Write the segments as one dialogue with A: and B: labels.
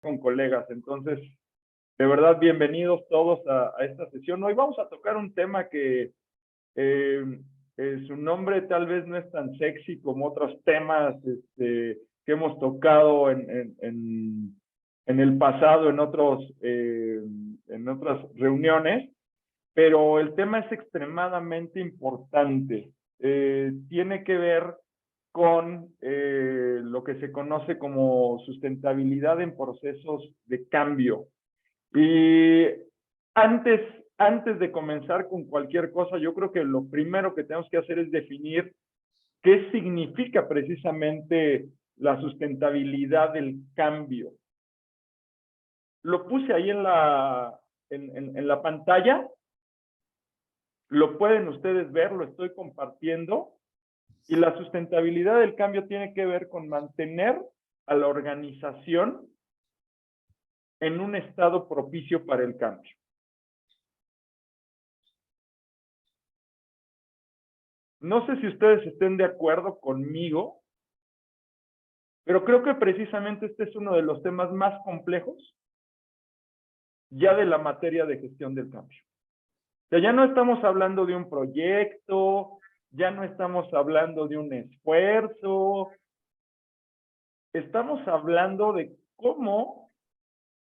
A: con colegas. Entonces, de verdad, bienvenidos todos a esta sesión. Hoy vamos a tocar un tema que su nombre tal vez no es tan sexy como otros temas que hemos tocado en el pasado, en otras reuniones, pero el tema es extremadamente importante. Tiene que ver con lo que se conoce como sustentabilidad en procesos de cambio. Y antes de comenzar con cualquier cosa, yo creo que lo primero que tenemos que hacer es definir qué significa precisamente la sustentabilidad del cambio. Lo puse ahí en la pantalla. Lo pueden ustedes ver, lo estoy compartiendo. Y la sustentabilidad del cambio tiene que ver con mantener a la organización en un estado propicio para el cambio. No sé si ustedes estén de acuerdo conmigo, pero creo que precisamente este es uno de los temas más complejos ya de la materia de gestión del cambio. O sea, ya no estamos hablando de un proyecto, ya no estamos hablando de un esfuerzo, estamos hablando de cómo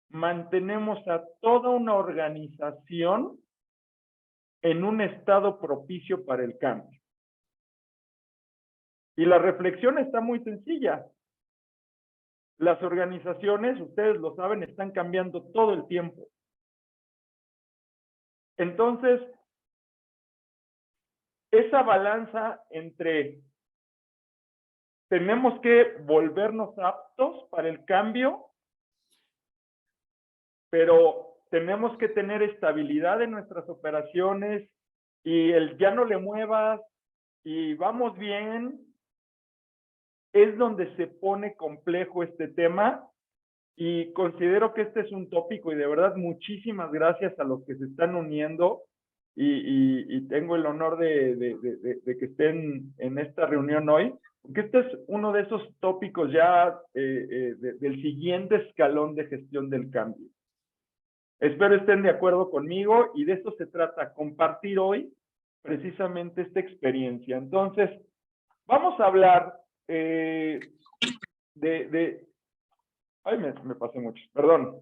A: mantenemos a toda una organización en un estado propicio para el cambio. Y la reflexión está muy sencilla. Las organizaciones, ustedes lo saben, están cambiando todo el tiempo. Entonces, esa balanza entre tenemos que volvernos aptos para el cambio, pero tenemos que tener estabilidad en nuestras operaciones y el ya no le muevas y vamos bien, es donde se pone complejo este tema. Y considero que este es un tópico y de verdad muchísimas gracias a los que se están uniendo y tengo el honor de que estén en esta reunión hoy, porque este es uno de esos tópicos ya del siguiente escalón de gestión del cambio. Espero estén de acuerdo conmigo y de esto se trata, compartir hoy precisamente esta experiencia. Entonces, vamos a hablar Ay, me pasé mucho, perdón.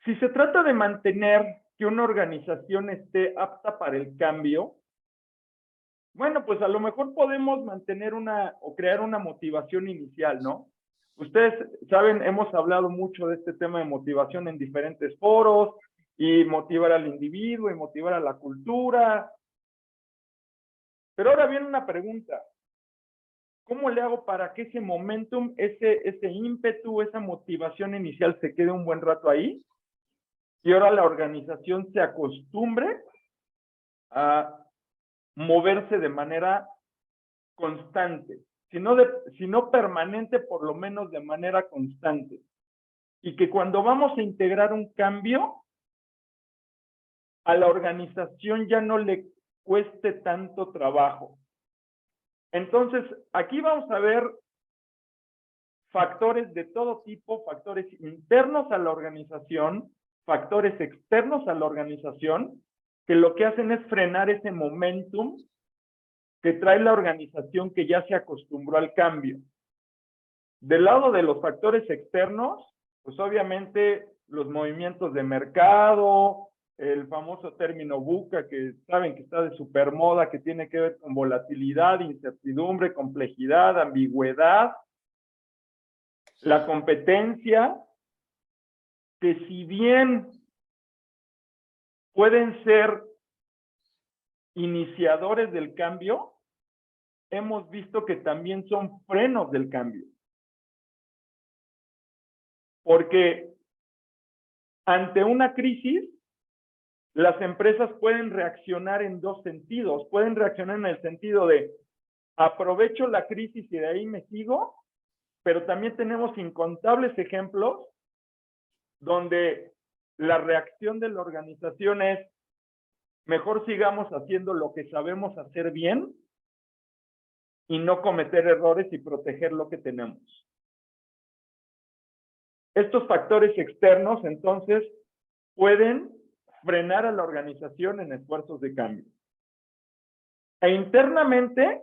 A: Si se trata de mantener que una organización esté apta para el cambio, bueno, pues a lo mejor podemos mantener o crear una motivación inicial, ¿no? Ustedes saben, hemos hablado mucho de este tema de motivación en diferentes foros, y motivar al individuo, y motivar a la cultura. Pero ahora viene una pregunta. ¿Cómo le hago para que ese momentum, ese ímpetu, esa motivación inicial se quede un buen rato ahí? Y ahora la organización se acostumbre a moverse de manera constante, si no permanente, por lo menos de manera constante. Y que cuando vamos a integrar un cambio, a la organización ya no le cueste tanto trabajo. Entonces, aquí vamos a ver factores de todo tipo, factores internos a la organización, factores externos a la organización, que lo que hacen es frenar ese momentum que trae la organización que ya se acostumbró al cambio. Del lado de los factores externos, pues obviamente los movimientos de mercado, el famoso término VUCA, que saben que está de supermoda, que tiene que ver con volatilidad, incertidumbre, complejidad, ambigüedad, la competencia, que si bien pueden ser iniciadores del cambio, hemos visto que también son frenos del cambio. Porque ante una crisis, las empresas pueden reaccionar en dos sentidos. Pueden reaccionar en el sentido de aprovecho la crisis y de ahí me sigo, pero también tenemos incontables ejemplos donde la reacción de la organización es mejor sigamos haciendo lo que sabemos hacer bien y no cometer errores y proteger lo que tenemos. Estos factores externos, entonces, pueden frenar a la organización en esfuerzos de cambio. E internamente,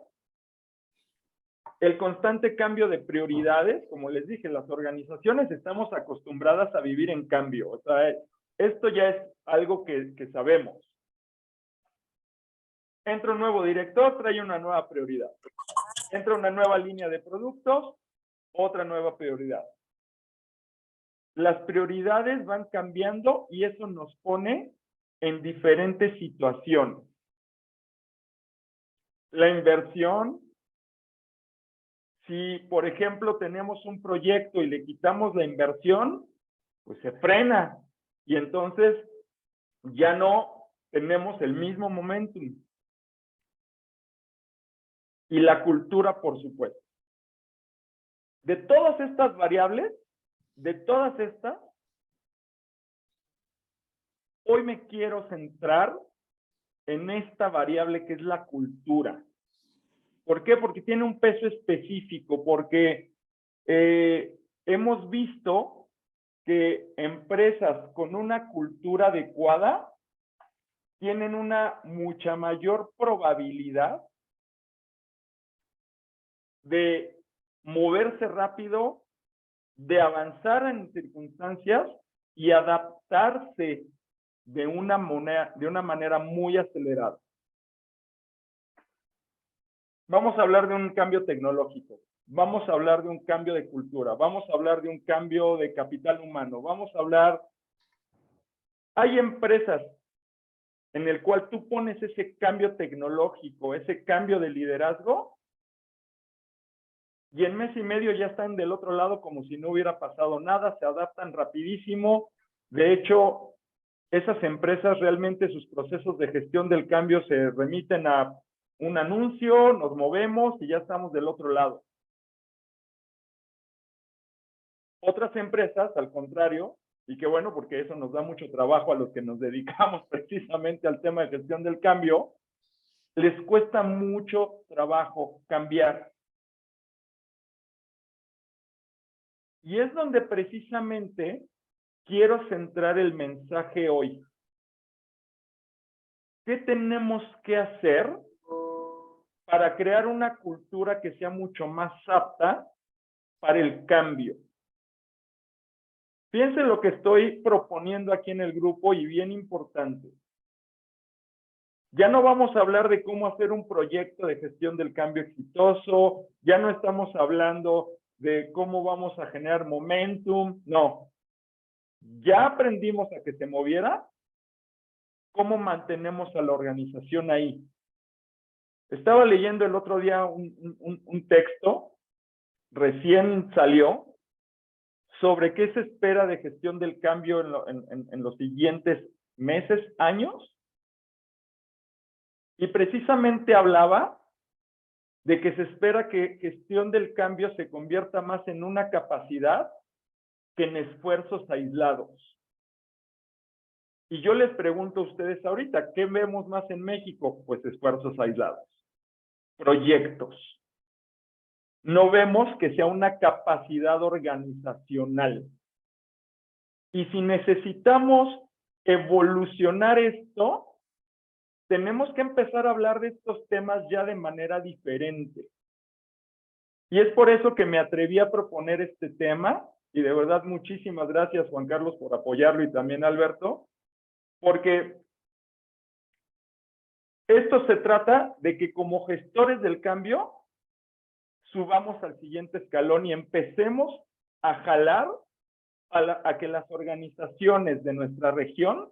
A: el constante cambio de prioridades, como les dije, las organizaciones estamos acostumbradas a vivir en cambio. O sea, esto ya es algo que sabemos. Entra un nuevo director, trae una nueva prioridad. Entra una nueva línea de productos, otra nueva prioridad. Las prioridades van cambiando y eso nos pone en diferentes situaciones. La inversión, si por ejemplo tenemos un proyecto y le quitamos la inversión, pues se frena y entonces ya no tenemos el mismo momentum. Y la cultura, por supuesto. De todas estas variables, de todas estas, hoy me quiero centrar en esta variable que es la cultura. ¿Por qué? Porque tiene un peso específico, porque hemos visto que empresas con una cultura adecuada tienen una mucha mayor probabilidad de moverse rápido, de avanzar en circunstancias y adaptarse de una manera muy acelerada. Vamos a hablar de un cambio tecnológico, vamos a hablar de un cambio de cultura, vamos a hablar de un cambio de capital humano, vamos a hablar... Hay empresas en el cual tú pones ese cambio tecnológico, ese cambio de liderazgo, y en mes y medio ya están del otro lado como si no hubiera pasado nada, se adaptan rapidísimo. De hecho, esas empresas realmente sus procesos de gestión del cambio se remiten a un anuncio, nos movemos y ya estamos del otro lado. Otras empresas, al contrario, y qué bueno porque eso nos da mucho trabajo a los que nos dedicamos precisamente al tema de gestión del cambio, les cuesta mucho trabajo cambiar. Y es donde precisamente quiero centrar el mensaje hoy. ¿Qué tenemos que hacer para crear una cultura que sea mucho más apta para el cambio? Fíjense lo que estoy proponiendo aquí en el grupo y bien importante. Ya no vamos a hablar de cómo hacer un proyecto de gestión del cambio exitoso, ya no estamos hablando de cómo vamos a generar momentum, no. Ya aprendimos a que se moviera, ¿cómo mantenemos a la organización ahí? Estaba leyendo el otro día un texto, recién salió, sobre qué se espera de gestión del cambio en los siguientes meses, años, y precisamente hablaba de que se espera que gestión del cambio se convierta más en una capacidad que en esfuerzos aislados. Y yo les pregunto a ustedes ahorita, ¿qué vemos más en México? Pues esfuerzos aislados, proyectos. No vemos que sea una capacidad organizacional. Y si necesitamos evolucionar esto, tenemos que empezar a hablar de estos temas ya de manera diferente. Y es por eso que me atreví a proponer este tema, y de verdad muchísimas gracias Juan Carlos por apoyarlo y también Alberto, porque esto se trata de que como gestores del cambio subamos al siguiente escalón y empecemos a jalar a que las organizaciones de nuestra región,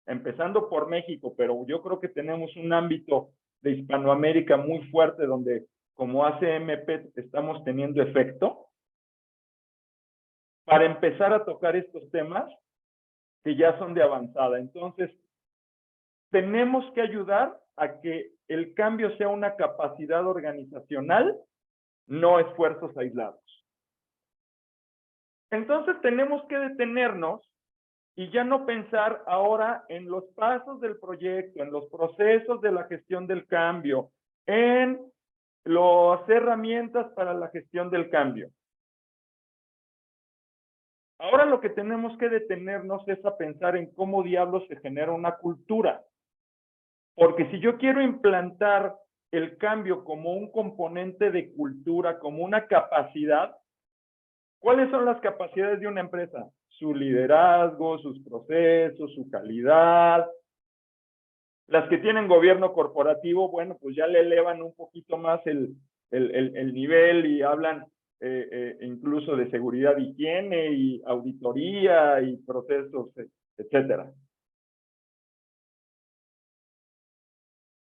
A: empezando por México, pero yo creo que tenemos un ámbito de Hispanoamérica muy fuerte donde como ACMP estamos teniendo efecto, para empezar a tocar estos temas que ya son de avanzada. Entonces, tenemos que ayudar a que el cambio sea una capacidad organizacional, no esfuerzos aislados. Entonces, tenemos que detenernos y ya no pensar ahora en los pasos del proyecto, en los procesos de la gestión del cambio, en las herramientas para la gestión del cambio. Ahora lo que tenemos que detenernos es a pensar en cómo diablos se genera una cultura. Porque si yo quiero implantar el cambio como un componente de cultura, como una capacidad, ¿cuáles son las capacidades de una empresa? Su liderazgo, sus procesos, su calidad. Las que tienen gobierno corporativo, bueno, pues ya le elevan un poquito más el nivel y hablan incluso de seguridad, higiene y auditoría y procesos, etcétera.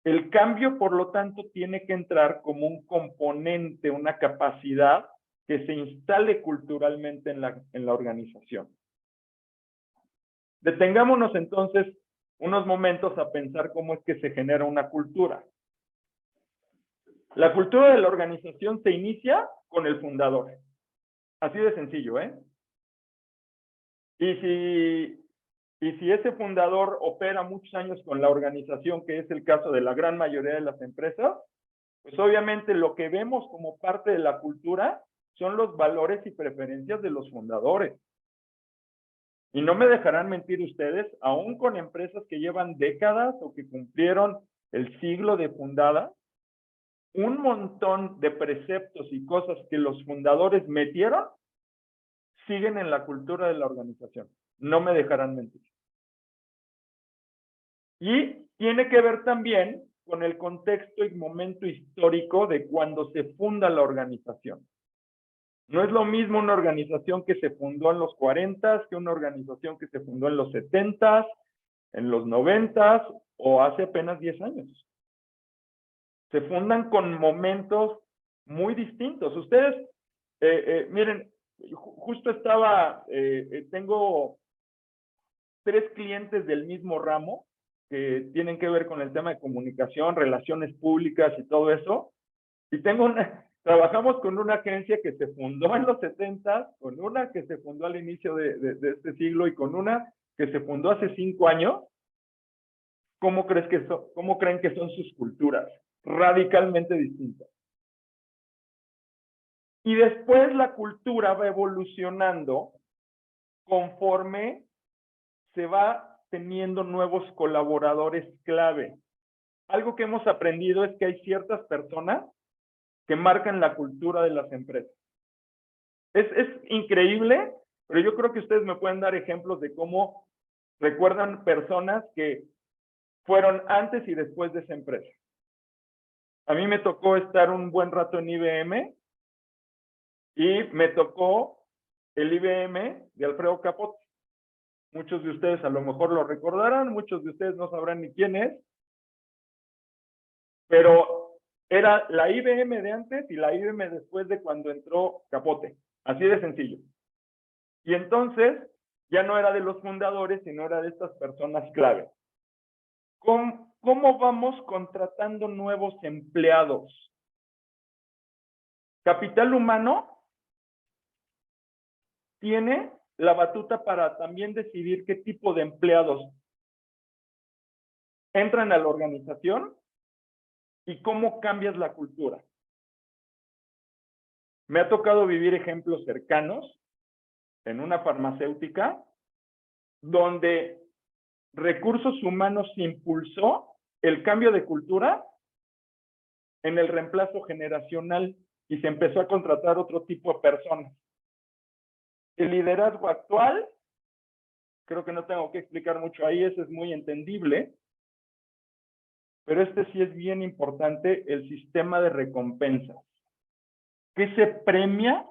A: El cambio, por lo tanto, tiene que entrar como un componente, una capacidad que se instale culturalmente en la organización. Detengámonos entonces unos momentos a pensar cómo es que se genera una cultura. La cultura de la organización se inicia con el fundador. Así de sencillo, ¿eh? Y si ese fundador opera muchos años con la organización, que es el caso de la gran mayoría de las empresas, pues obviamente lo que vemos como parte de la cultura son los valores y preferencias de los fundadores. Y no me dejarán mentir ustedes, aún con empresas que llevan décadas o que cumplieron el siglo de fundada, un montón de preceptos y cosas que los fundadores metieron siguen en la cultura de la organización. No me dejarán mentir. Y tiene que ver también con el contexto y momento histórico de cuando se funda la organización. No es lo mismo una organización que se fundó en los 40 que una organización que se fundó en los 70, en los 90 o hace apenas 10 años. Se fundan con momentos muy distintos. Ustedes, miren, justo tengo 3 clientes del mismo ramo que tienen que ver con el tema de comunicación, relaciones públicas y todo eso. Y trabajamos con una agencia que se fundó en los 70, con una que se fundó al inicio de este siglo y con una que se fundó hace 5 años. ¿Cómo creen que son sus culturas? Radicalmente distintas. Y después la cultura va evolucionando conforme se va teniendo nuevos colaboradores clave. Algo que hemos aprendido es que hay ciertas personas que marcan la cultura de las empresas. Es increíble, pero yo creo que ustedes me pueden dar ejemplos de cómo recuerdan personas que fueron antes y después de esa empresa. A mí me tocó estar un buen rato en IBM y me tocó el IBM de Alfredo Capote. Muchos de ustedes a lo mejor lo recordarán, muchos de ustedes no sabrán ni quién es, pero era la IBM de antes y la IBM después de cuando entró Capote. Así de sencillo. Y entonces ya no era de los fundadores, sino era de estas personas clave. ¿Cómo vamos contratando nuevos empleados? Capital humano tiene la batuta para también decidir qué tipo de empleados entran a la organización y cómo cambias la cultura. Me ha tocado vivir ejemplos cercanos en una farmacéutica donde recursos humanos impulsó el cambio de cultura en el reemplazo generacional y se empezó a contratar otro tipo de personas. El liderazgo actual, creo que no tengo que explicar mucho ahí, eso es muy entendible, pero este sí es bien importante, el sistema de recompensas. ¿Qué se premia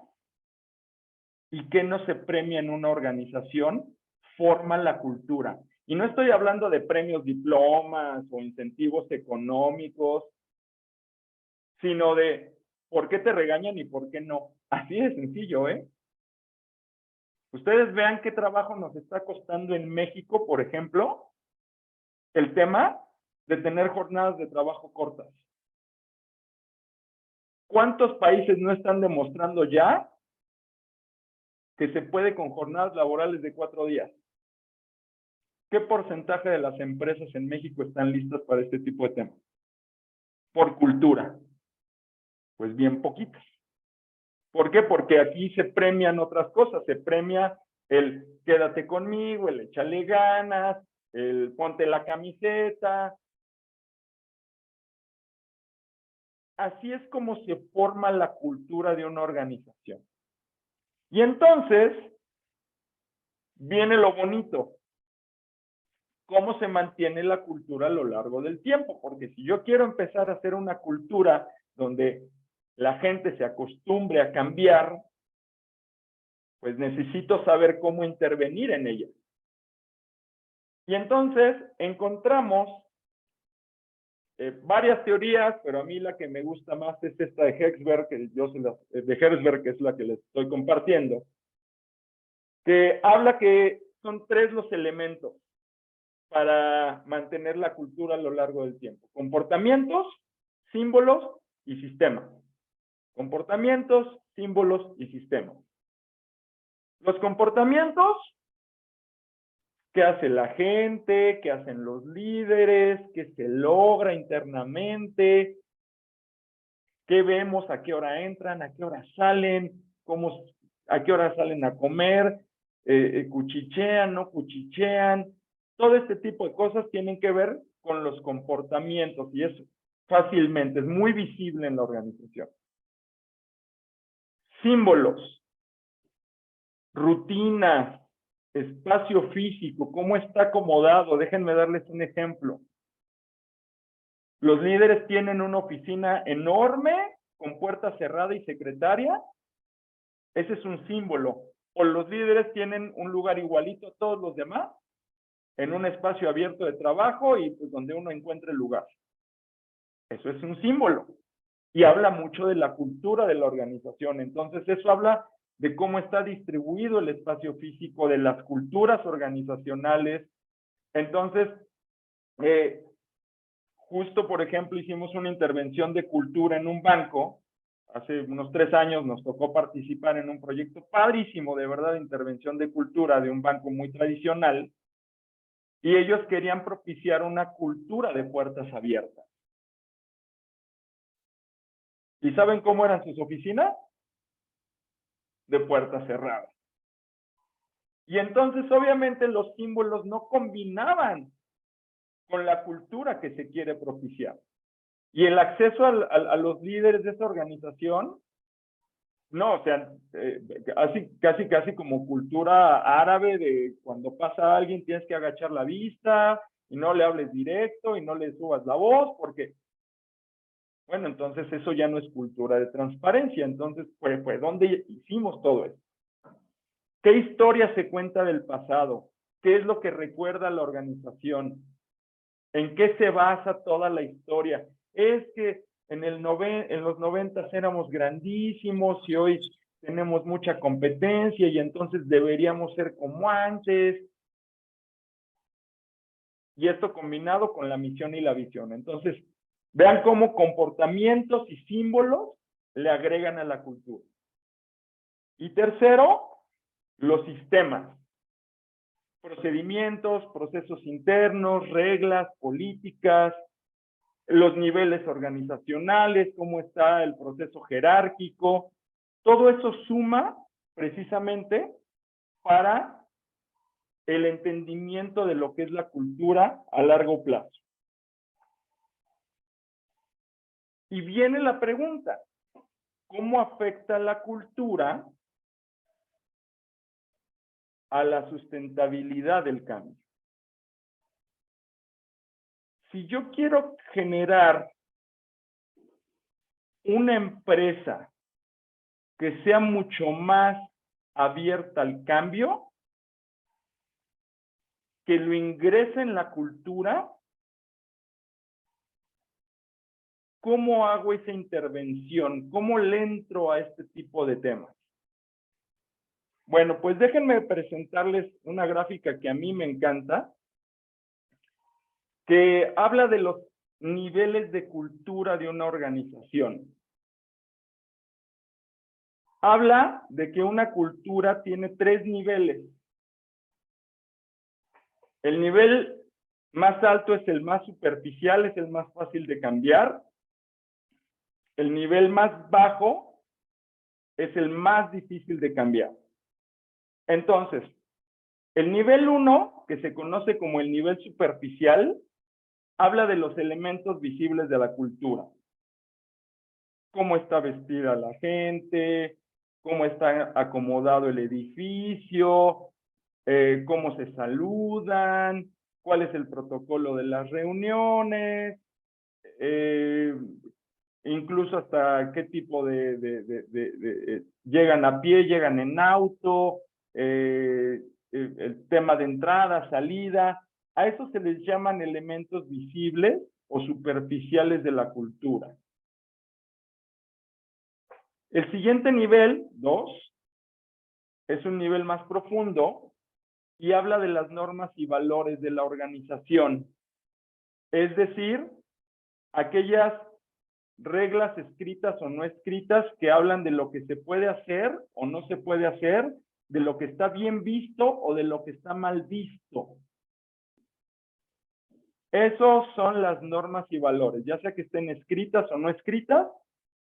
A: y qué no se premia en una organización? Forma la cultura. Y no estoy hablando de premios, diplomas o incentivos económicos, sino de por qué te regañan y por qué no. Así de sencillo, ¿eh? Ustedes vean qué trabajo nos está costando en México, por ejemplo, el tema de tener jornadas de trabajo cortas. ¿Cuántos países no están demostrando ya que se puede con jornadas laborales de 4 días? ¿Qué porcentaje de las empresas en México están listas para este tipo de temas? Por cultura. Pues bien poquitas. ¿Por qué? Porque aquí se premian otras cosas, se premia El quédate conmigo, el échale ganas, el ponte la camiseta. Así es como se forma la cultura de una organización. Y entonces viene lo bonito. ¿Cómo se mantiene la cultura a lo largo del tiempo? Porque si yo quiero empezar a hacer una cultura donde la gente se acostumbre a cambiar, pues necesito saber cómo intervenir en ella. Y entonces encontramos varias teorías, pero a mí la que me gusta más es esta de Herzberg, que es la que les estoy compartiendo, que habla que son 3 los elementos para mantener la cultura a lo largo del tiempo: comportamientos, símbolos y sistemas. Comportamientos, símbolos y sistemas. Los comportamientos, ¿qué hace la gente? ¿Qué hacen los líderes? ¿Qué se logra internamente? ¿Qué vemos? ¿A qué hora entran? ¿A qué hora salen? ¿A qué hora salen a comer? ¿Cuchichean? ¿No cuchichean? Todo este tipo de cosas tienen que ver con los comportamientos y es fácilmente, es muy visible en la organización. Símbolos, rutinas, espacio físico, cómo está acomodado. Déjenme darles un ejemplo. Los líderes tienen una oficina enorme con puerta cerrada y secretaria. Ese es un símbolo. O los líderes tienen un lugar igualito a todos los demás, en un espacio abierto de trabajo y pues donde uno encuentre el lugar. Eso es un símbolo. Y habla mucho de la cultura de la organización. Entonces, eso habla de cómo está distribuido el espacio físico, de las culturas organizacionales. Entonces, justo, por ejemplo, hicimos una intervención de cultura en un banco. Hace unos 3 años nos tocó participar en un proyecto padrísimo, de verdad, de intervención de cultura de un banco muy tradicional. Y ellos querían propiciar una cultura de puertas abiertas. ¿Y saben cómo eran sus oficinas? De puertas cerradas. Y entonces, obviamente, los símbolos no combinaban con la cultura que se quiere propiciar. Y el acceso a los líderes de esa organización, no, o sea, casi como cultura árabe de cuando pasa alguien tienes que agachar la vista y no le hables directo y no le subas la voz porque, bueno, entonces eso ya no es cultura de transparencia. Entonces, pues ¿dónde hicimos todo eso? ¿Qué historia se cuenta del pasado? ¿Qué es lo que recuerda la organización? ¿En qué se basa toda la historia? Es que en los 90 éramos grandísimos y hoy tenemos mucha competencia y entonces deberíamos ser como antes. Y esto combinado con la misión y la visión. Entonces, vean cómo comportamientos y símbolos le agregan a la cultura. Y tercero, los sistemas. Procedimientos, procesos internos, reglas, políticas, los niveles organizacionales, cómo está el proceso jerárquico. Todo eso suma precisamente para el entendimiento de lo que es la cultura a largo plazo. Y viene la pregunta, ¿cómo afecta la cultura a la sustentabilidad del cambio? Si yo quiero generar una empresa que sea mucho más abierta al cambio, que lo ingrese en la cultura, ¿cómo hago esa intervención? ¿Cómo le entro a este tipo de temas? Bueno, pues déjenme presentarles una gráfica que a mí me encanta, que habla de los niveles de cultura de una organización. Habla de que una cultura tiene 3 niveles. El nivel más alto es el más superficial, es el más fácil de cambiar. El nivel más bajo es el más difícil de cambiar. Entonces, El nivel 1, que se conoce como el nivel superficial, habla de los elementos visibles de la cultura. Cómo está vestida la gente, cómo está acomodado el edificio, cómo se saludan, cuál es el protocolo de las reuniones, incluso hasta qué tipo llegan a pie, llegan en auto, el tema de entrada, salida. A eso se les llaman elementos visibles o superficiales de la cultura. El siguiente nivel, 2, es un nivel más profundo y habla de las normas y valores de la organización. Es decir, aquellas reglas escritas o no escritas que hablan de lo que se puede hacer o no se puede hacer, de lo que está bien visto o de lo que está mal visto. Esos son las normas y valores, ya sea que estén escritas o no escritas,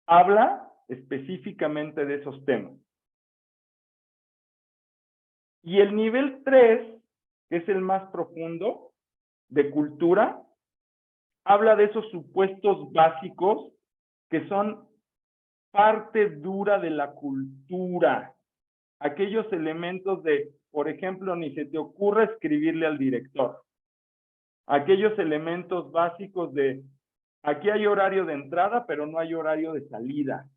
A: habla específicamente de esos temas. Y el nivel 3, que es el más profundo, de cultura, habla de esos supuestos básicos que son parte dura de la cultura. Aquellos elementos de, por ejemplo, ni se te ocurra escribirle al director. Aquellos elementos básicos de, aquí hay horario de entrada, pero no hay horario de salida.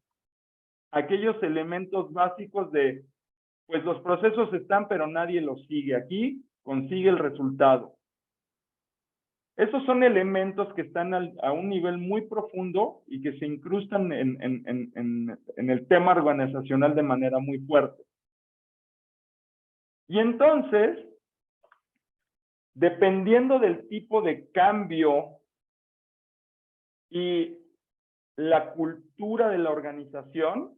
A: Aquellos elementos básicos de, pues los procesos están, pero nadie los sigue. Aquí consigue el resultado. Esos son elementos que están a un nivel muy profundo y que se incrustan en el tema organizacional de manera muy fuerte. Y entonces, dependiendo del tipo de cambio y la cultura de la organización,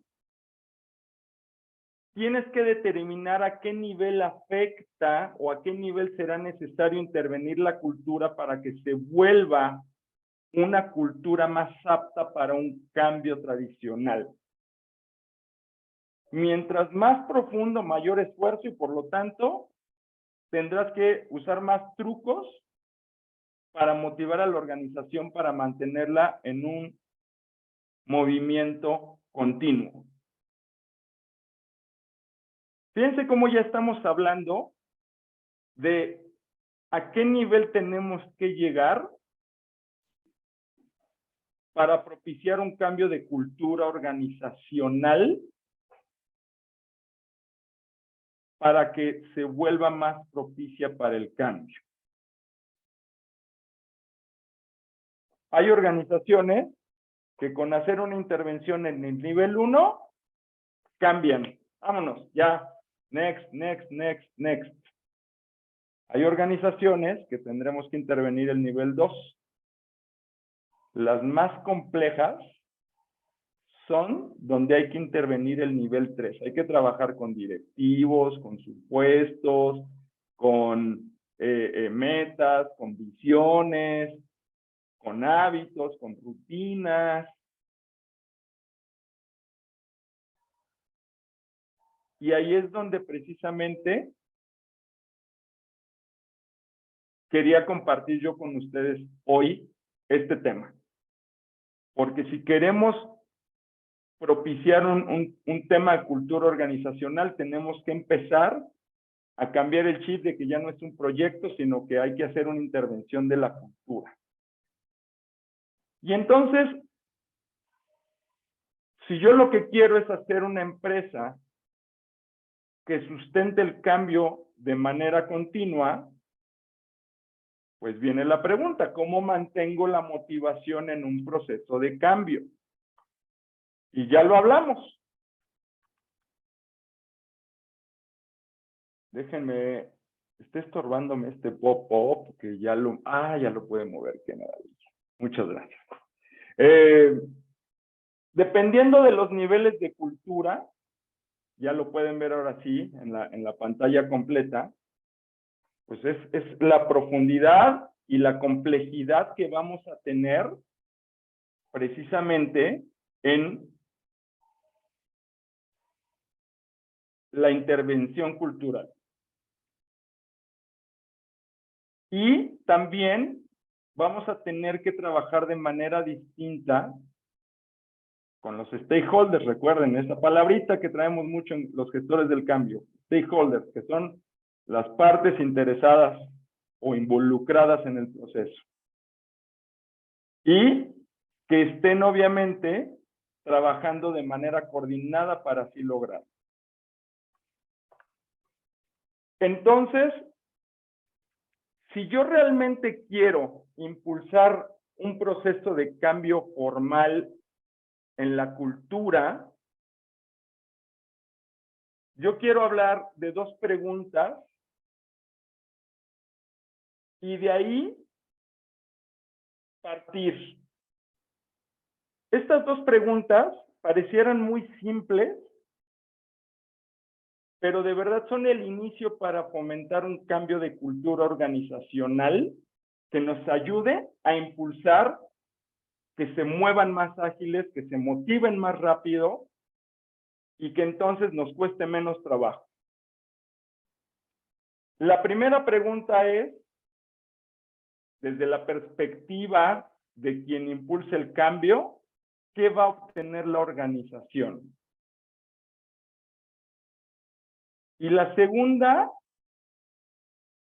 A: tienes que determinar a qué nivel afecta o a qué nivel será necesario intervenir la cultura para que se vuelva una cultura más apta para un cambio tradicional. Mientras más profundo, mayor esfuerzo y por lo tanto tendrás que usar más trucos para motivar a la organización para mantenerla en un movimiento continuo. Fíjense cómo ya estamos hablando de a qué nivel tenemos que llegar para propiciar un cambio de cultura organizacional para que se vuelva más propicia para el cambio. Hay organizaciones que con hacer una intervención en el nivel 1, cambian. Vámonos, ya. Next, next, next, next. Hay organizaciones que tendremos que intervenir el nivel 2. Las más complejas son donde hay que intervenir el nivel 3. Hay que trabajar con directivos, con supuestos, con metas, con visiones, con hábitos, con rutinas. Y ahí es donde precisamente quería compartir yo con ustedes hoy este tema. Porque si queremos propiciar un tema de cultura organizacional, tenemos que empezar a cambiar el chip de que ya no es un proyecto, sino que hay que hacer una intervención de la cultura. Y entonces, si yo lo que quiero es hacer una empresa que sustente el cambio de manera continua, pues viene la pregunta, ¿cómo mantengo la motivación en un proceso de cambio? Y ya lo hablamos. Déjenme, está estorbándome este pop-up, que ya lo puede mover, qué maravilla. Muchas gracias. Dependiendo de los niveles de cultura, ya lo pueden ver ahora sí, en la pantalla completa, pues es la profundidad y la complejidad que vamos a tener precisamente en la intervención cultural. Y también vamos a tener que trabajar de manera distinta con los stakeholders. Recuerden esa palabrita que traemos mucho en los gestores del cambio. Stakeholders, que son las partes interesadas o involucradas en el proceso. Y que estén obviamente trabajando de manera coordinada para así lograr. Entonces, si yo realmente quiero impulsar un proceso de cambio formal en la cultura, yo quiero hablar de dos preguntas y de ahí partir. Estas dos preguntas parecieran muy simples, pero de verdad son el inicio para fomentar un cambio de cultura organizacional que nos ayude a impulsar que se muevan más ágiles, que se motiven más rápido y que entonces nos cueste menos trabajo. La primera pregunta es, desde la perspectiva de quien impulsa el cambio, ¿qué va a obtener la organización? Y la segunda,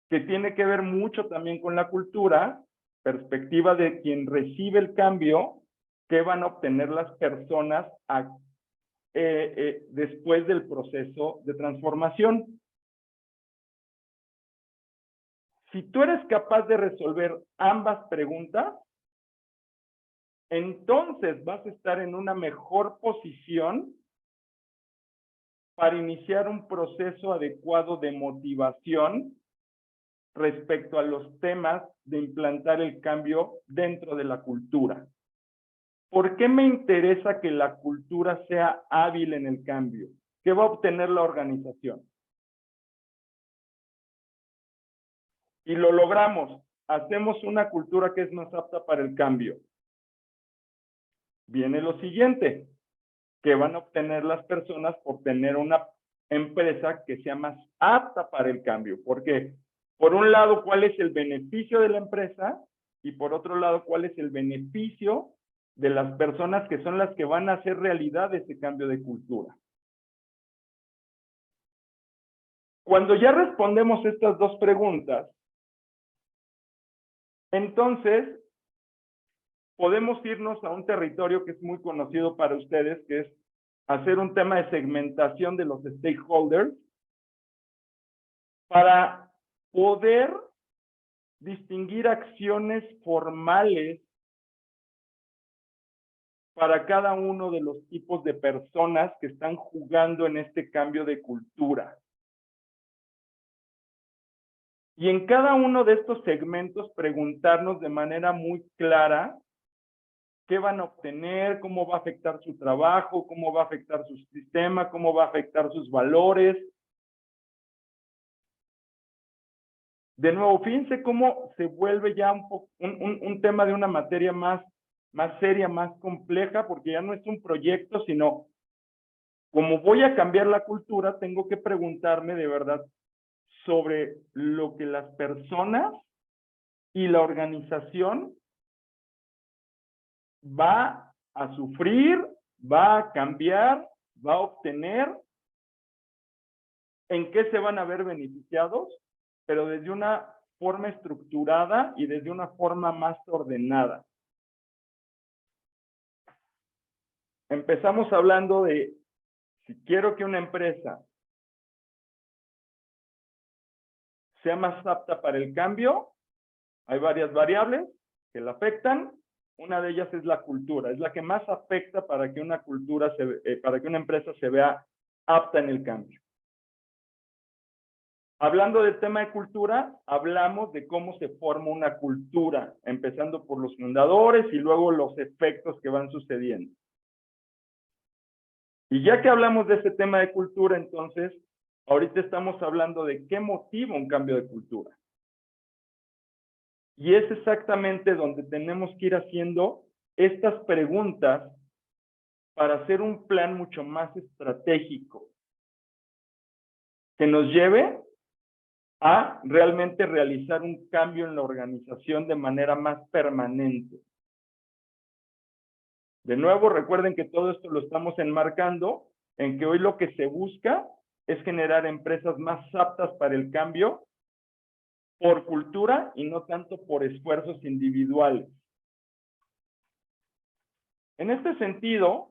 A: que tiene que ver mucho también con la cultura, perspectiva de quien recibe el cambio, ¿qué van a obtener las personas después del proceso de transformación? Si tú eres capaz de resolver ambas preguntas, entonces vas a estar en una mejor posición para iniciar un proceso adecuado de motivación respecto a los temas de implantar el cambio dentro de la cultura. ¿Por qué me interesa que la cultura sea hábil en el cambio? ¿Qué va a obtener la organización? Y lo logramos. Hacemos una cultura que es más apta para el cambio. Viene lo siguiente. ¿Qué van a obtener las personas por tener una empresa que sea más apta para el cambio? Porque, por un lado, ¿cuál es el beneficio de la empresa? Y por otro lado, ¿cuál es el beneficio de las personas que son las que van a hacer realidad ese cambio de cultura? Cuando ya respondemos estas dos preguntas, entonces podemos irnos a un territorio que es muy conocido para ustedes, que es hacer un tema de segmentación de los stakeholders para poder distinguir acciones formales para cada uno de los tipos de personas que están jugando en este cambio de cultura. Y en cada uno de estos segmentos preguntarnos de manera muy clara qué van a obtener, cómo va a afectar su trabajo, cómo va a afectar su sistema, cómo va a afectar sus valores. De nuevo, fíjense cómo se vuelve ya un tema de una materia más seria, más compleja, porque ya no es un proyecto, sino como voy a cambiar la cultura, tengo que preguntarme de verdad sobre lo que las personas y la organización va a sufrir, va a cambiar, va a obtener, en qué se van a ver beneficiados, pero desde una forma estructurada y desde una forma más ordenada. Empezamos hablando de si quiero que una empresa sea más apta para el cambio, hay varias variables que la afectan. Una de ellas es la cultura, es la que más afecta para que una cultura para que una empresa se vea apta en el cambio. Hablando del tema de cultura, hablamos de cómo se forma una cultura, empezando por los fundadores y luego los efectos que van sucediendo. Y ya que hablamos de este tema de cultura, entonces, ahorita estamos hablando de qué motiva un cambio de cultura. Y es exactamente donde tenemos que ir haciendo estas preguntas para hacer un plan mucho más estratégico que nos lleve a realmente realizar un cambio en la organización de manera más permanente. De nuevo, recuerden que todo esto lo estamos enmarcando en que hoy lo que se busca es generar empresas más aptas para el cambio por cultura y no tanto por esfuerzos individuales. En este sentido,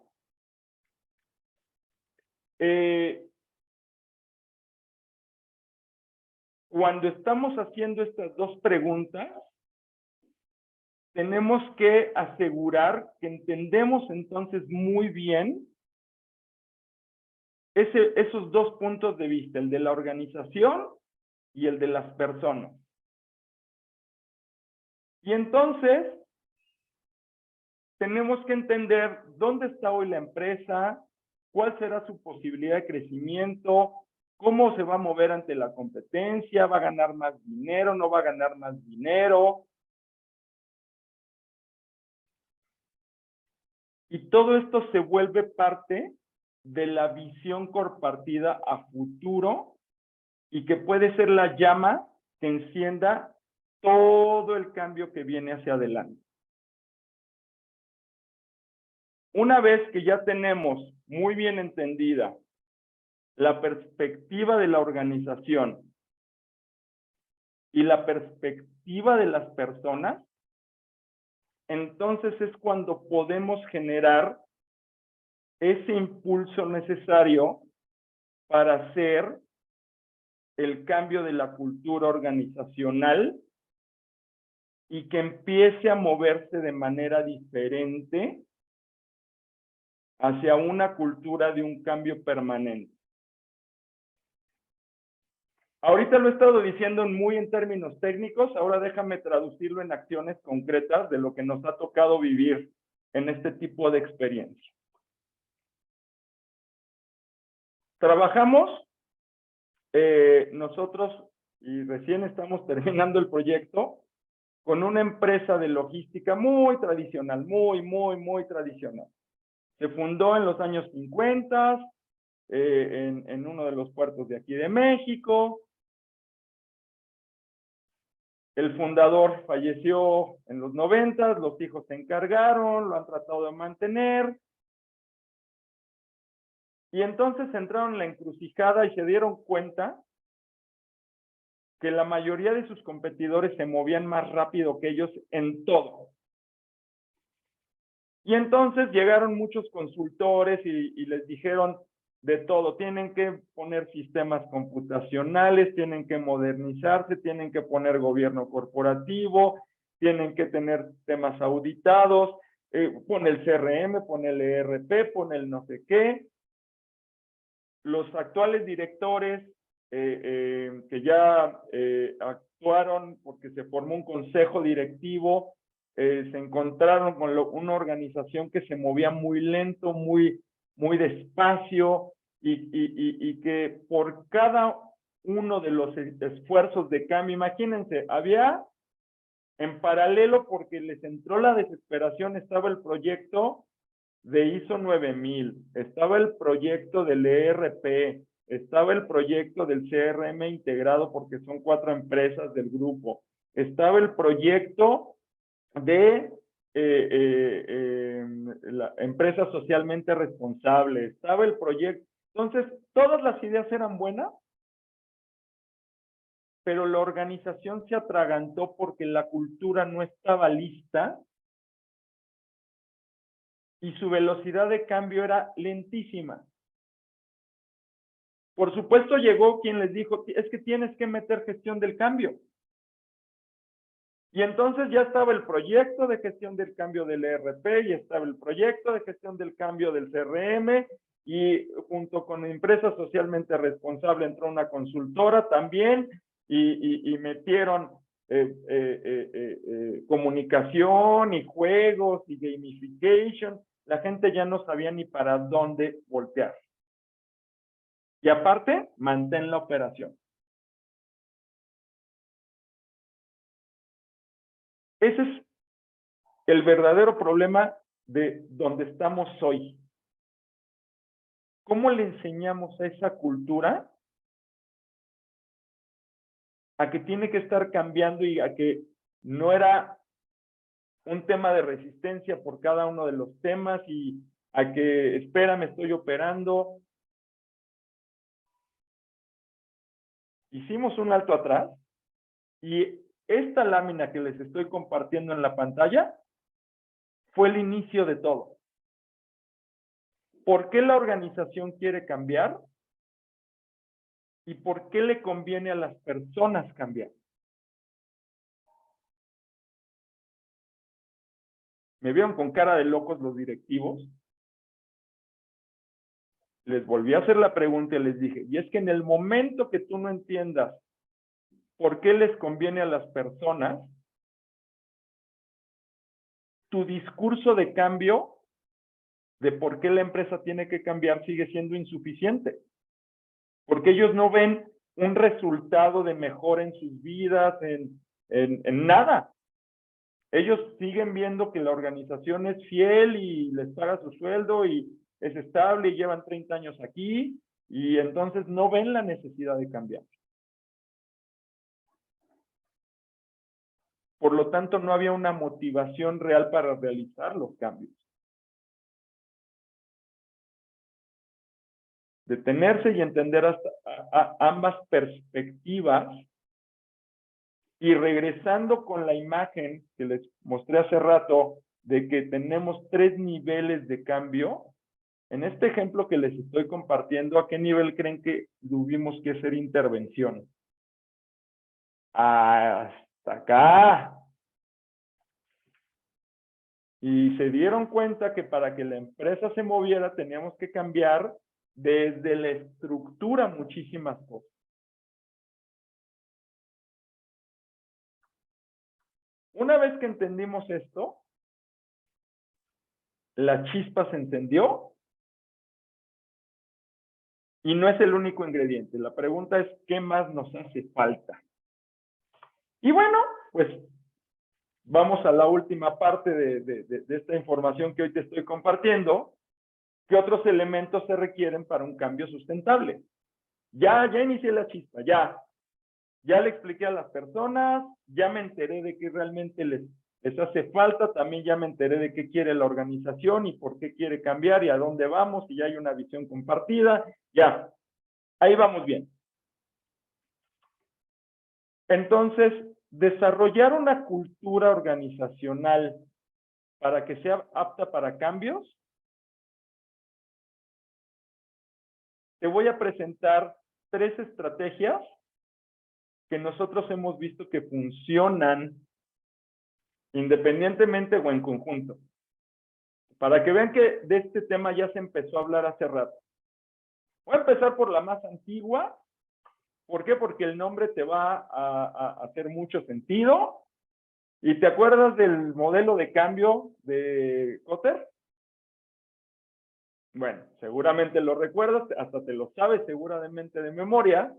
A: cuando estamos haciendo estas dos preguntas, tenemos que asegurar que entendemos entonces muy bien esos dos puntos de vista, el de la organización y el de las personas. Y entonces, tenemos que entender dónde está hoy la empresa, cuál será su posibilidad de crecimiento, cómo se va a mover ante la competencia, va a ganar más dinero, no va a ganar más dinero. Y todo esto se vuelve parte de la visión compartida a futuro y que puede ser la llama que encienda todo el cambio que viene hacia adelante. Una vez que ya tenemos muy bien entendida la perspectiva de la organización y la perspectiva de las personas, entonces es cuando podemos generar ese impulso necesario para hacer el cambio de la cultura organizacional y que empiece a moverse de manera diferente hacia una cultura de un cambio permanente. Ahorita lo he estado diciendo muy en términos técnicos, ahora déjame traducirlo en acciones concretas de lo que nos ha tocado vivir en este tipo de experiencia. Trabajamos nosotros, y recién estamos terminando el proyecto, con una empresa de logística muy tradicional, muy tradicional. Se fundó en los años 50, en uno de los puertos de aquí de México. El fundador falleció en los 90, los hijos se encargaron, lo han tratado de mantener. Y entonces entraron en la encrucijada y se dieron cuenta que la mayoría de sus competidores se movían más rápido que ellos en todo. Y entonces llegaron muchos consultores y les dijeron de todo. Tienen que poner sistemas computacionales, tienen que modernizarse, tienen que poner gobierno corporativo, tienen que tener temas auditados, pon el CRM, pon el ERP, pon el no sé qué. Los actuales directores que ya actuaron porque se formó un consejo directivo, se encontraron con una organización que se movía muy lento, muy despacio y que por cada uno de los esfuerzos de cambio, imagínense, había en paralelo, porque les entró la desesperación, estaba el proyecto de ISO 9000, estaba el proyecto del ERP, estaba el proyecto del CRM integrado porque son 4 empresas del grupo, estaba el proyecto de la empresa socialmente responsable, estaba el proyecto. Entonces, todas las ideas eran buenas, pero la organización se atragantó porque la cultura no estaba lista y su velocidad de cambio era lentísima. Por supuesto, llegó quien les dijo, es que tienes que meter gestión del cambio. Y entonces ya estaba el proyecto de gestión del cambio del ERP, y estaba el proyecto de gestión del cambio del CRM, y junto con empresa socialmente responsable entró una consultora también, y metieron comunicación y juegos y gamification. La gente ya no sabía ni para dónde voltear. Y aparte, mantén la operación. Ese es el verdadero problema de donde estamos hoy. ¿Cómo le enseñamos a esa cultura a que tiene que estar cambiando y a que no era un tema de resistencia por cada uno de los temas y a que, espera, me estoy operando. Hicimos un alto atrás y esta lámina que les estoy compartiendo en la pantalla fue el inicio de todo. ¿Por qué la organización quiere cambiar? ¿Y por qué le conviene a las personas cambiar? Me vieron con cara de locos los directivos. Les volví a hacer la pregunta y les dije, y es que en el momento que tú no entiendas por qué les conviene a las personas, tu discurso de cambio, de por qué la empresa tiene que cambiar, sigue siendo insuficiente. Porque ellos no ven un resultado de mejora en sus vidas, en nada. Ellos siguen viendo que la organización es fiel y les paga su sueldo y es estable y llevan 30 años aquí y entonces no ven la necesidad de cambiar. Por lo tanto, no había una motivación real para realizar los cambios. Detenerse y entender hasta ambas perspectivas y regresando con la imagen que les mostré hace rato de que tenemos 3 niveles de cambio. En este ejemplo que les estoy compartiendo, ¿a qué nivel creen que tuvimos que hacer intervención? Hasta acá. Y se dieron cuenta que para que la empresa se moviera teníamos que cambiar desde la estructura muchísimas cosas. Una vez que entendimos esto, la chispa se encendió y no es el único ingrediente. La pregunta es, ¿qué más nos hace falta? Y bueno, pues vamos a la última parte de esta información que hoy te estoy compartiendo. ¿Qué otros elementos se requieren para un cambio sustentable? Ya inicié la chispa, ya le expliqué a las personas, ya me enteré de qué realmente les hace falta, también ya me enteré de qué quiere la organización y por qué quiere cambiar y a dónde vamos, y ya hay una visión compartida, ya, ahí vamos bien. Entonces, desarrollar una cultura organizacional para que sea apta para cambios, te voy a presentar 3 estrategias que nosotros hemos visto que funcionan independientemente o en conjunto. Para que vean que de este tema ya se empezó a hablar hace rato. Voy a empezar por la más antigua. ¿Por qué? Porque el nombre te va a hacer mucho sentido. ¿Y te acuerdas del modelo de cambio de Kotter? Bueno, seguramente lo recuerdas, hasta te lo sabes seguramente de memoria.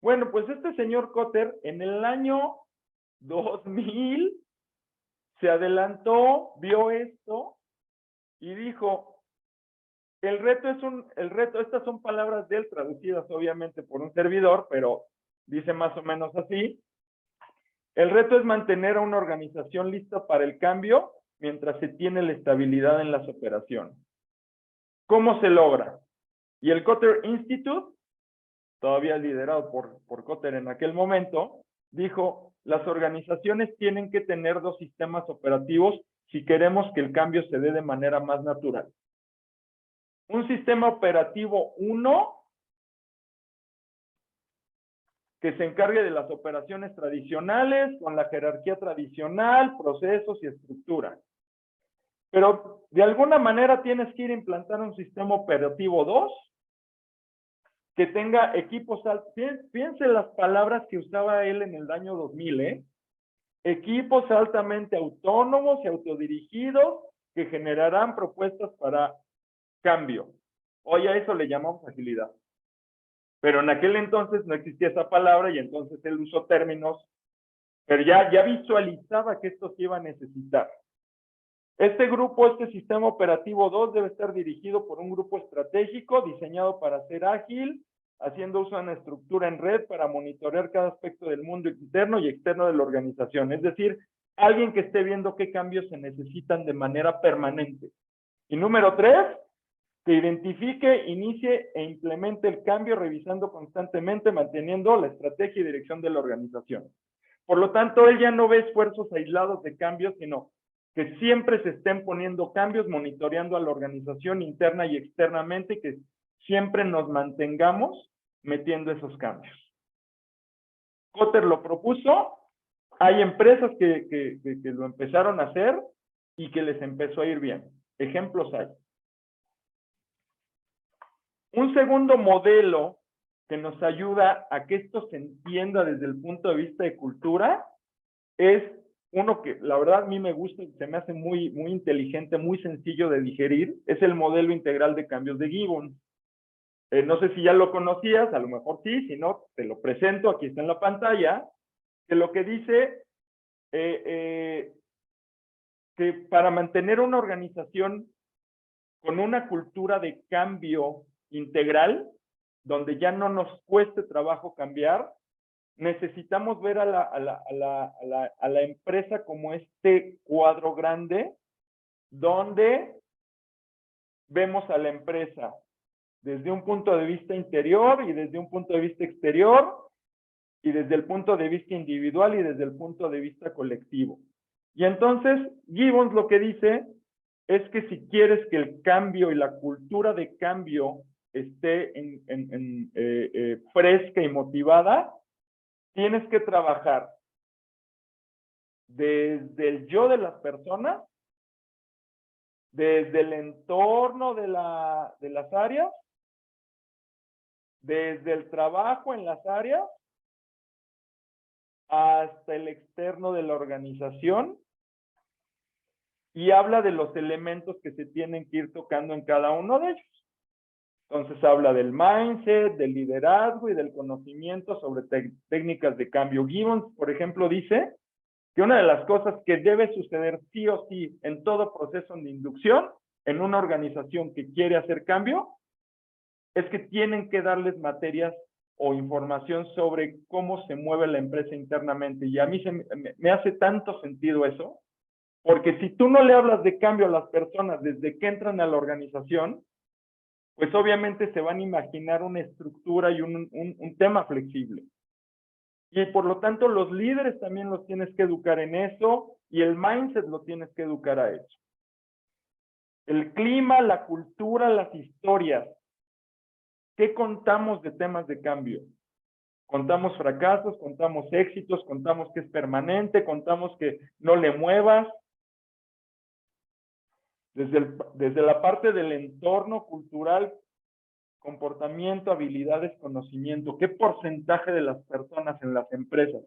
A: Bueno, pues este señor Kotter en el año 2000 se adelantó, vio esto y dijo, el reto, estas son palabras de él traducidas obviamente por un servidor, pero dice más o menos así, el reto es mantener a una organización lista para el cambio mientras se tiene la estabilidad en las operaciones. ¿Cómo se logra? Y el Kotter Institute, todavía liderado por Kotter en aquel momento, dijo, las organizaciones tienen que tener 2 sistemas operativos si queremos que el cambio se dé de manera más natural. Un sistema operativo 1 que se encargue de las operaciones tradicionales, con la jerarquía tradicional, procesos y estructura. Pero de alguna manera tienes que ir a implantar un sistema operativo 2 que tenga equipos altos. Fíjense las palabras que usaba él en el año 2000, equipos altamente autónomos y autodirigidos que generarán propuestas para cambio. Hoy a eso le llamamos agilidad. Pero en aquel entonces no existía esa palabra y entonces él usó términos, pero ya visualizaba que esto se iba a necesitar. Este grupo, este sistema operativo 2 debe estar dirigido por un grupo estratégico diseñado para ser ágil, haciendo uso de una estructura en red para monitorear cada aspecto del mundo interno y externo de la organización. Es decir, alguien que esté viendo qué cambios se necesitan de manera permanente. Y número 3, que identifique, inicie e implemente el cambio revisando constantemente, manteniendo la estrategia y dirección de la organización. Por lo tanto, él ya no ve esfuerzos aislados de cambios, sino que siempre se estén poniendo cambios, monitoreando a la organización interna y externamente, y que siempre nos mantengamos metiendo esos cambios. Kotter lo propuso, hay empresas que lo empezaron a hacer y que les empezó a ir bien. Ejemplos hay. Un segundo modelo que nos ayuda a que esto se entienda desde el punto de vista de cultura es uno que la verdad a mí me gusta, se me hace muy inteligente, muy sencillo de digerir, es el modelo integral de cambios de Gibbons. No sé si ya lo conocías, a lo mejor sí, si no, te lo presento, aquí está en la pantalla, que lo que dice que para mantener una organización con una cultura de cambio integral, donde ya no nos cueste trabajo cambiar, necesitamos ver a la empresa como este cuadro grande, donde vemos a la empresa desde un punto de vista interior y desde un punto de vista exterior, y desde el punto de vista individual y desde el punto de vista colectivo. Y entonces, Gibbons lo que dice es que si quieres que el cambio y la cultura de cambio esté fresca y motivada, tienes que trabajar desde el yo de las personas, desde el entorno de las áreas, desde el trabajo en las áreas, hasta el externo de la organización, y habla de los elementos que se tienen que ir tocando en cada uno de ellos. Entonces habla del mindset, del liderazgo y del conocimiento sobre técnicas de cambio. Gibbons, por ejemplo, dice que una de las cosas que debe suceder sí o sí en todo proceso de inducción en una organización que quiere hacer cambio es que tienen que darles materias o información sobre cómo se mueve la empresa internamente. Y a mí me hace tanto sentido eso, porque si tú no le hablas de cambio a las personas desde que entran a la organización, pues obviamente se van a imaginar una estructura y un tema flexible. Y por lo tanto, los líderes también los tienes que educar en eso, y el mindset lo tienes que educar a eso. El clima, la cultura, las historias. ¿Qué contamos de temas de cambio? Contamos fracasos, contamos éxitos, contamos que es permanente, contamos que no le muevas. Desde la parte del entorno cultural, comportamiento, habilidades, conocimiento. ¿Qué porcentaje de las personas en las empresas,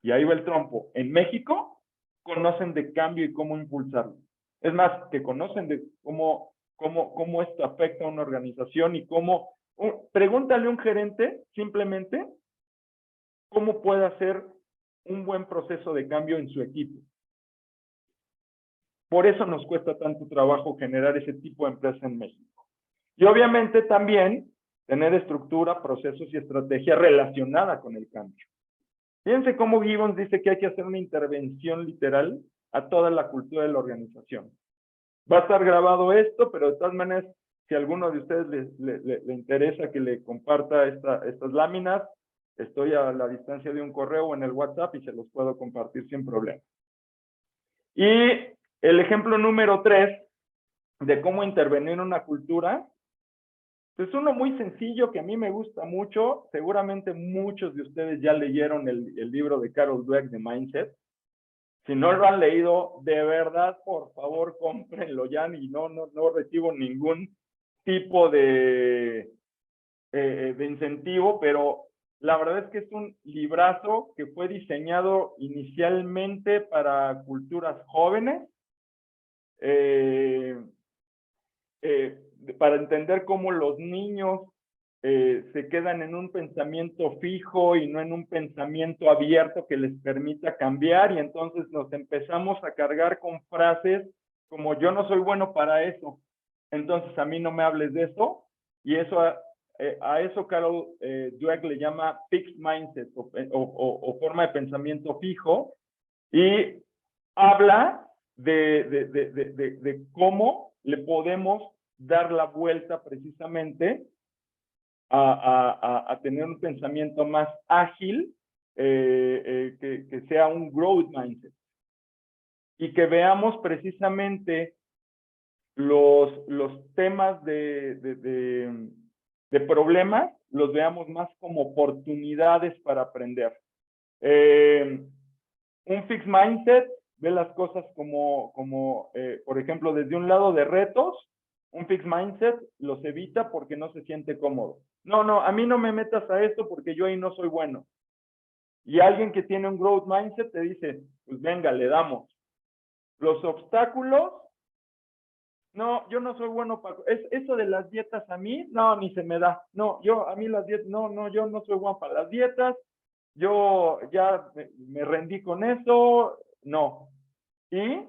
A: y ahí va el trompo, en México, conocen de cambio y cómo impulsarlo? Es más, que conocen de cómo esto afecta a una organización y cómo... Pregúntale a un gerente, simplemente, cómo puede hacer un buen proceso de cambio en su equipo. Por eso nos cuesta tanto trabajo generar ese tipo de empresa en México. Y obviamente también tener estructura, procesos y estrategia relacionada con el cambio. Fíjense cómo Gibbons dice que hay que hacer una intervención literal a toda la cultura de la organización. Va a estar grabado esto, pero de todas maneras, si a alguno de ustedes le interesa que le comparta estas láminas, estoy a la distancia de un correo o en el WhatsApp y se los puedo compartir sin problema. Y el ejemplo número 3 de cómo intervenir en una cultura, es uno muy sencillo que a mí me gusta mucho. Seguramente muchos de ustedes ya leyeron el libro de Carol Dweck de Mindset. Si no lo han leído, de verdad, por favor, cómprenlo ya, y no recibo ningún tipo de incentivo, pero la verdad es que es un librazo que fue diseñado inicialmente para culturas jóvenes, para entender cómo los niños se quedan en un pensamiento fijo y no en un pensamiento abierto que les permita cambiar, y entonces nos empezamos a cargar con frases como yo no soy bueno para eso, entonces a mí no me hables de eso, y eso a eso Carol Dweck le llama fixed mindset o forma de pensamiento fijo, y habla de cómo le podemos dar la vuelta precisamente a tener un pensamiento más ágil, que sea un growth mindset, y que veamos precisamente los temas de problemas, los veamos más como oportunidades para aprender. Un fixed mindset ve las cosas como por ejemplo, desde un lado de retos. Un fixed mindset los evita porque no se siente cómodo. No, a mí no me metas a esto porque yo ahí no soy bueno. Y alguien que tiene un growth mindset te dice, pues venga, le damos. Los obstáculos, no, yo no soy bueno para... eso de las dietas a mí, no, ni se me da. No, a mí las dietas, no, yo no soy bueno para las dietas. Yo ya me rendí con eso, no. Y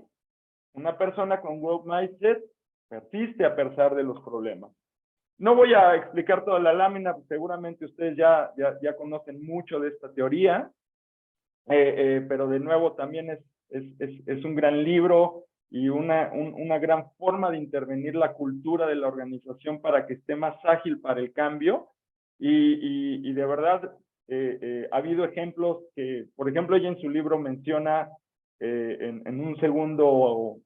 A: una persona con growth mindset persiste a pesar de los problemas. No voy a explicar toda la lámina, seguramente ustedes ya conocen mucho de esta teoría, pero de nuevo también es un gran libro y una gran forma de intervenir la cultura de la organización para que esté más ágil para el cambio. Y de verdad, ha habido ejemplos que, por ejemplo, ella en su libro menciona en un segundo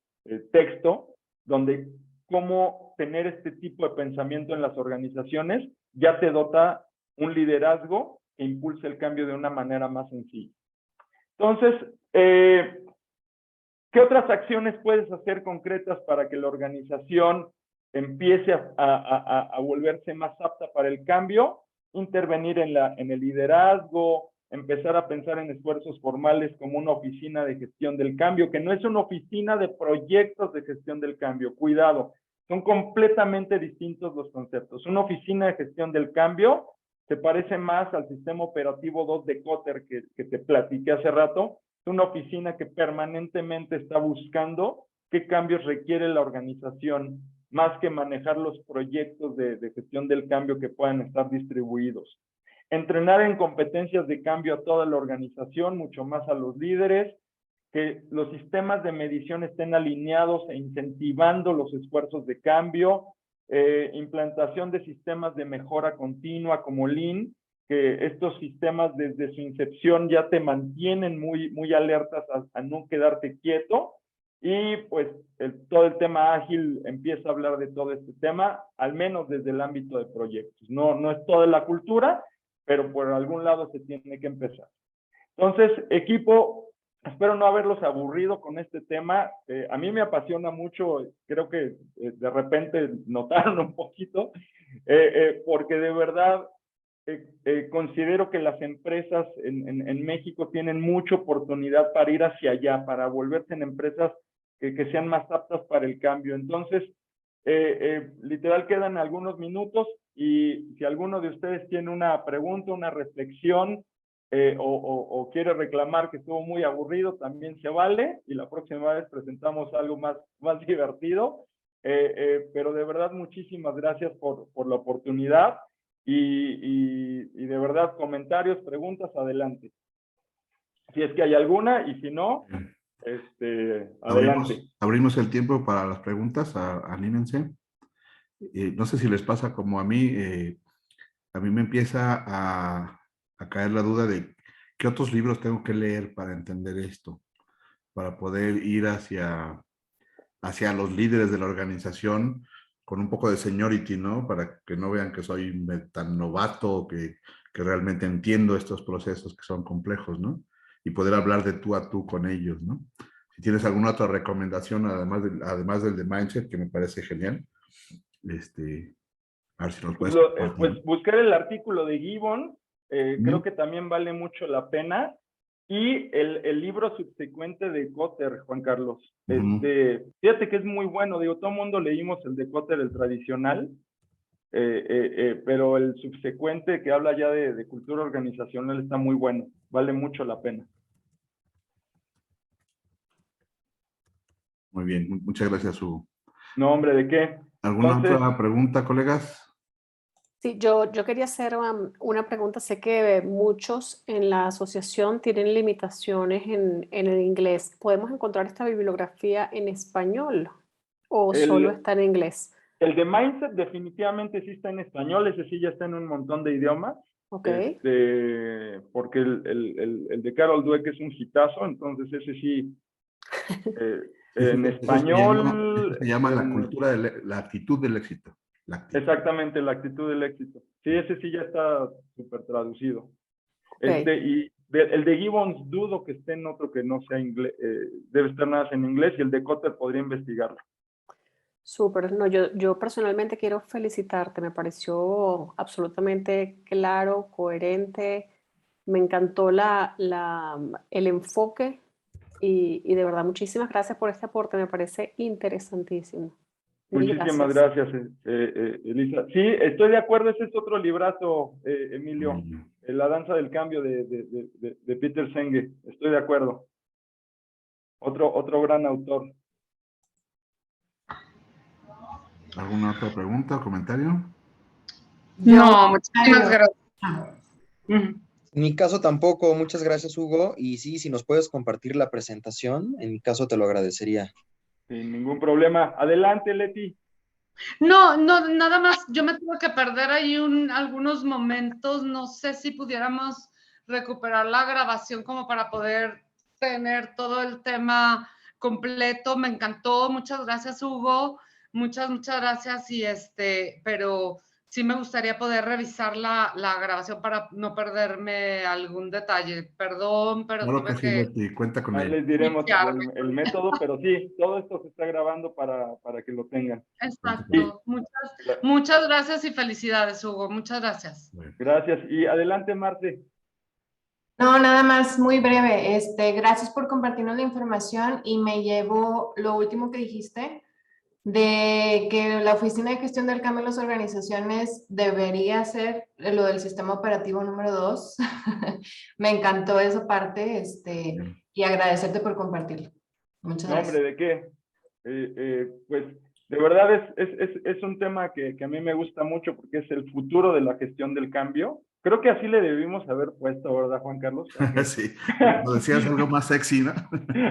A: texto, donde cómo tener este tipo de pensamiento en las organizaciones ya te dota un liderazgo que impulsa el cambio de una manera más sencilla. Entonces, ¿qué otras acciones puedes hacer concretas para que la organización empiece a volverse más apta para el cambio? Intervenir en el liderazgo, empezar a pensar en esfuerzos formales como una oficina de gestión del cambio, que no es una oficina de proyectos de gestión del cambio. Cuidado, son completamente distintos los conceptos. Una oficina de gestión del cambio se parece más al sistema operativo 2 de Kotter que te platiqué hace rato. Es una oficina que permanentemente está buscando qué cambios requiere la organización, más que manejar los proyectos de gestión del cambio que puedan estar distribuidos. Entrenar en competencias de cambio a toda la organización, mucho más a los líderes, que los sistemas de medición estén alineados e incentivando los esfuerzos de cambio, implantación de sistemas de mejora continua como Lean, que estos sistemas desde su incepción ya te mantienen muy alertas a no quedarte quieto. Y pues todo el tema ágil empieza a hablar de todo este tema, al menos desde el ámbito de proyectos. No es toda la cultura, pero por algún lado se tiene que empezar. Entonces, equipo, espero no haberlos aburrido con este tema. A mí me apasiona mucho, creo que de repente notaron un poquito, porque de verdad considero que las empresas en México tienen mucha oportunidad para ir hacia allá, para volverse en empresas que sean más aptas para el cambio. Entonces, literal quedan algunos minutos, y si alguno de ustedes tiene una pregunta, una reflexión, o quiere reclamar que estuvo muy aburrido, también se vale, y la próxima vez presentamos algo más divertido. Pero de verdad, muchísimas gracias por la oportunidad, y de verdad, comentarios, preguntas, adelante. Si es que hay alguna, y si no, adelante.
B: Abrimos el tiempo para las preguntas, anímense. No sé si les pasa como a mí me empieza a caer la duda de qué otros libros tengo que leer para entender esto, para poder ir hacia los líderes de la organización con un poco de seniority, ¿no? Para que no vean que soy tan novato, que realmente entiendo estos procesos que son complejos, ¿no? Y poder hablar de tú a tú con ellos, ¿no? Si tienes alguna otra recomendación, además del de Mindset, que me parece genial, a ver si nos puedes compartir.
A: Pues buscar el artículo de Gibbon, creo que también vale mucho la pena, y el libro subsecuente de Kotter, Juan Carlos. Fíjate que es muy bueno, digo, todo el mundo leímos el de Kotter, el tradicional, pero el subsecuente que habla ya de cultura organizacional está muy bueno, vale mucho la pena.
B: Muy bien, muchas gracias, Hugo.
A: No, hombre, ¿de qué?
B: ¿Alguna otra pregunta, colegas?
C: Sí, yo quería hacer una pregunta. Sé que muchos en la asociación tienen limitaciones en el inglés. ¿Podemos encontrar esta bibliografía en español o solo
A: El,
C: está en inglés?
A: el de Mindset definitivamente sí está en español, ese sí ya está en un montón de idiomas.
C: Ok,
A: Porque el de Carol Dweck es un hitazo, entonces ese sí, en
B: Eso
A: español,
B: se llama la cultura, la actitud del éxito. La actitud.
A: exactamente, la actitud del éxito. Sí, ese sí ya está súper traducido.
C: ok.
A: El de Gibbons dudo que esté en otro que no sea inglés, debe estar nada más en inglés, y el de Cotter podría investigarlo.
C: Súper. No, yo personalmente quiero felicitarte. Me pareció absolutamente claro, coherente. Me encantó el enfoque y de verdad muchísimas gracias por este aporte. Me parece interesantísimo. Mil
A: Muchísimas
C: gracias.
A: gracias, Elisa. Sí, estoy de acuerdo, ese es otro librazo, Emilio, La danza del cambio de Peter Senge. Estoy de acuerdo. Otro gran autor.
B: ¿Alguna otra pregunta o comentario?
D: No, muchísimas gracias.
E: En mi caso tampoco, muchas gracias, Hugo. Y sí, si nos puedes compartir la presentación, en mi caso te lo agradecería.
A: Sin ningún problema. Adelante, Leti.
D: No, nada más, yo me tuve que perder ahí algunos momentos, no sé si pudiéramos recuperar la grabación como para poder tener todo el tema completo. Me encantó, muchas gracias, Hugo, muchas gracias, pero sí me gustaría poder revisar la grabación para no perderme algún detalle. Perdón, pero
B: Claro que
D: tuve
B: sí,
D: que
B: Leti, cuenta con
A: Ahí
B: ello.
A: les diremos
D: iniciarme.
A: el método, pero sí, todo esto se está grabando para que lo tengan.
D: Exacto. Muchas gracias y felicidades, Hugo. Muchas gracias.
A: Gracias. Y adelante, Marte.
F: No, nada más, muy breve. Gracias por compartirnos la información y me llevo lo último que dijiste de que la Oficina de Gestión del Cambio en las organizaciones debería ser lo del sistema operativo número 2. Me encantó esa parte, y agradecerte por compartirlo. Muchas
A: No,
F: gracias.
A: hombre, ¿de qué? Pues de verdad es un tema que a mí me gusta mucho porque es el futuro de la gestión del cambio. Creo que así le debimos haber puesto, ¿verdad, Juan Carlos?
B: Sí, lo decías algo más sexy, ¿no?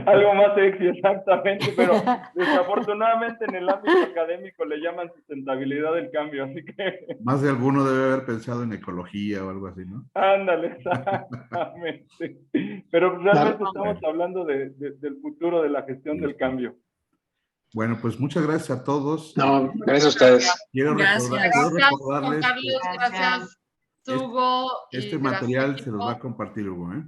A: Algo más sexy, exactamente, pero desafortunadamente en el ámbito académico le llaman sustentabilidad del cambio, así que
B: Más de alguno debe haber pensado en ecología o algo así, ¿no?
A: ándale, exactamente. Pero realmente estamos hablando del futuro de la gestión del cambio.
B: Bueno, pues muchas gracias a todos.
G: No, gracias a ustedes.
B: Quiero
D: Gracias, Juan
B: recordarles
D: Carlos. Gracias, Hugo.
B: este
D: Y
B: material
D: gracias,
B: se los va a compartir Hugo, ¿eh?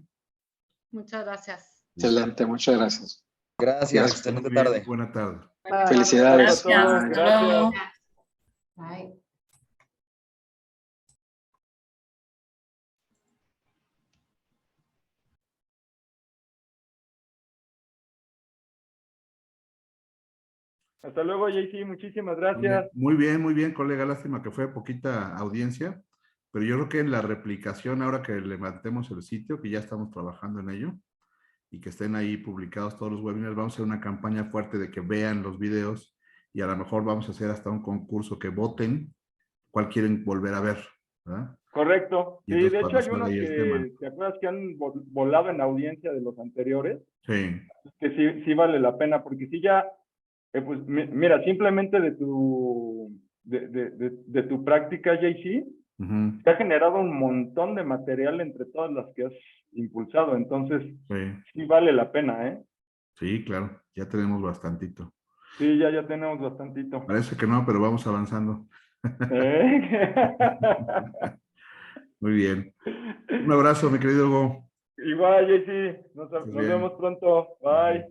D: muchas gracias.
G: Excelente, muchas gracias.
E: Gracias,
G: Gracias.
E: excelente
B: Muy bien,
E: tarde.
B: buena tarde.
C: Bye.
G: Felicidades.
A: Gracias a todos,
G: Bye.
A: gracias.
F: Bye.
A: Hasta luego, JC, muchísimas gracias.
B: Muy bien, colega. Lástima que fue poquita audiencia, pero yo creo que en la replicación, ahora que levantemos el sitio, que ya estamos trabajando en ello, y que estén ahí publicados todos los webinars, vamos a hacer una campaña fuerte de que vean los videos y a lo mejor vamos a hacer hasta un concurso que voten cuál quieren volver a ver, ¿verdad?
A: Correcto.
B: Y
A: Sí,
B: entonces
A: de hecho
B: cuando
A: hay unos
B: salga ahí el tema.
A: que, ¿te acuerdas que han volado en audiencia de los anteriores?
B: Sí,
A: Que sí vale la pena, porque sí ya, pues mira, simplemente de tu práctica, JC, te ha generado un montón de material entre todas las que has impulsado, entonces sí vale la pena, ¿eh?
B: Sí, claro, ya tenemos bastantito.
A: Sí, ya tenemos bastantito.
B: Parece que no, pero vamos avanzando. Muy bien. Un abrazo, mi querido Hugo.
A: Igual, JC, nos vemos pronto. Bye.